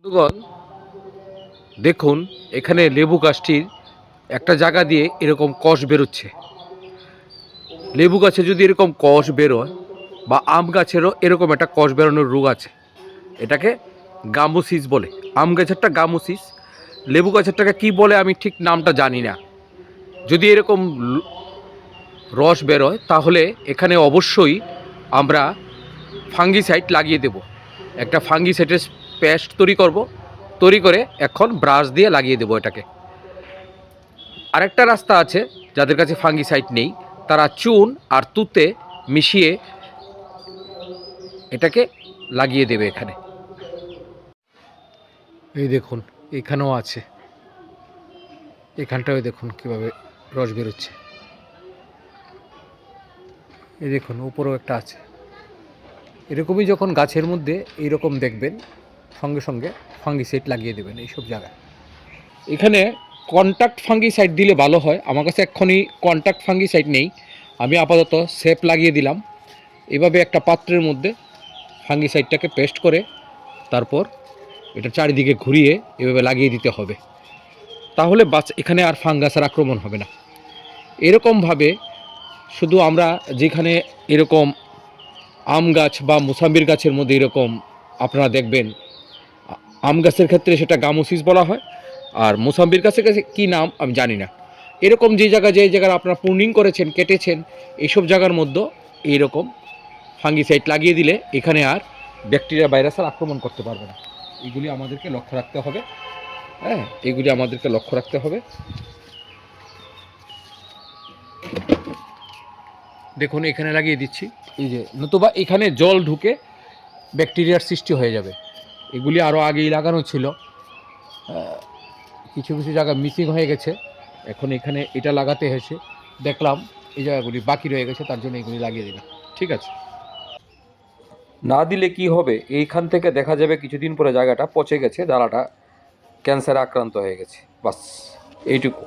বন্ধুগণ, দেখুন এখানে লেবু গাছটির একটা জায়গা দিয়ে এরকম কষ বেরোচ্ছে। লেবু গাছে যদি এরকম কষ বেরোয় বা আম গাছেরও এরকম একটা কষ বেরোনোর রোগ আছে, এটাকে গামোসিস বলে। আম গাছেরটা গামোসিস, লেবু গাছেরটাকে কি বলে আমি ঠিক নামটা জানি না। যদি এরকম রস বেরোয় তাহলে এখানে অবশ্যই আমরা ফাঙ্গিসাইড লাগিয়ে দেব। একটা ফাঙ্গিসাইডের পেস্ট তৈরি করে এখন ব্রাশ দিয়ে লাগিয়ে দেবো এটাকে। আরেকটা রাস্তা আছে, যাদের কাছে ফাঙ্গিসাইড নেই তারা চুন আর তুতে মিশিয়ে এটাকে লাগিয়ে দেবে এখানে। এই দেখুন এখানেও আছে, এখানটাও দেখুন কিভাবে রস বেরোচ্ছে। এই দেখুন উপরেও একটা আছে। এরকমই যখন গাছের মধ্যে এইরকম দেখবেন, সঙ্গে সঙ্গে ফাঙ্গিসাইড লাগিয়ে দেবেন এইসব জায়গায়। এখানে কন্ট্যাক্ট ফাঙ্গিসাইড দিলে ভালো হয়। আমার কাছে এক্ষুনি কন্ট্যাক্ট ফাঙ্গিসাইড নেই, আমি আপাতত সেপ লাগিয়ে দিলাম। এভাবে একটা পাত্রের মধ্যে ফাঙ্গিসাইডটাকে পেস্ট করে তারপর এটা চারিদিকে ঘুরিয়ে এভাবে লাগিয়ে দিতে হবে, তাহলে এখানে আর ফাঙ্গাসের আক্রমণ হবে না। এরকমভাবে শুধু আমরা যেখানে এরকম আম গাছ বা মুসাম্বির গাছের মধ্যে এরকম আপনারা দেখবেন, আম গাছের ক্ষেত্রে সেটা গামোসিস বলা হয়, আর মুসাম্বির গাছের কাছে কী নাম আমি জানি না। এরকম যে জায়গায় আপনারা প্রুনিং করেছেন, কেটেছেন, এইসব জায়গার মধ্যে এইরকম ফাঙ্গিসাইড লাগিয়ে দিলে এখানে আর ব্যাকটেরিয়া ভাইরাসের আক্রমণ করতে পারবে না। এগুলি আমাদেরকে লক্ষ্য রাখতে হবে। হ্যাঁ, এগুলি আমাদেরকে লক্ষ্য রাখতে হবে। দেখুন এখানে লাগিয়ে দিচ্ছি, এই যে, নতুবা এখানে জল ঢুকে ব্যাকটেরিয়ার সৃষ্টি হয়ে যাবে। এগুলি আরও আগেই লাগানো ছিল, কিছু কিছু জায়গা মিসিং হয়ে গেছে। এখন এখানে এটা লাগাতে হয়েছে, দেখলাম এই জায়গাগুলি বাকি রয়ে গেছে, তার জন্য এগুলি লাগিয়ে দিলাম। ঠিক আছে, না দিলে কি হবে, এইখান থেকে দেখা যাবে কিছুদিন পরে জায়গাটা পচে গেছে, জ্বালাটা ক্যান্সারে আক্রান্ত হয়ে গেছে। বাস এইটুকু।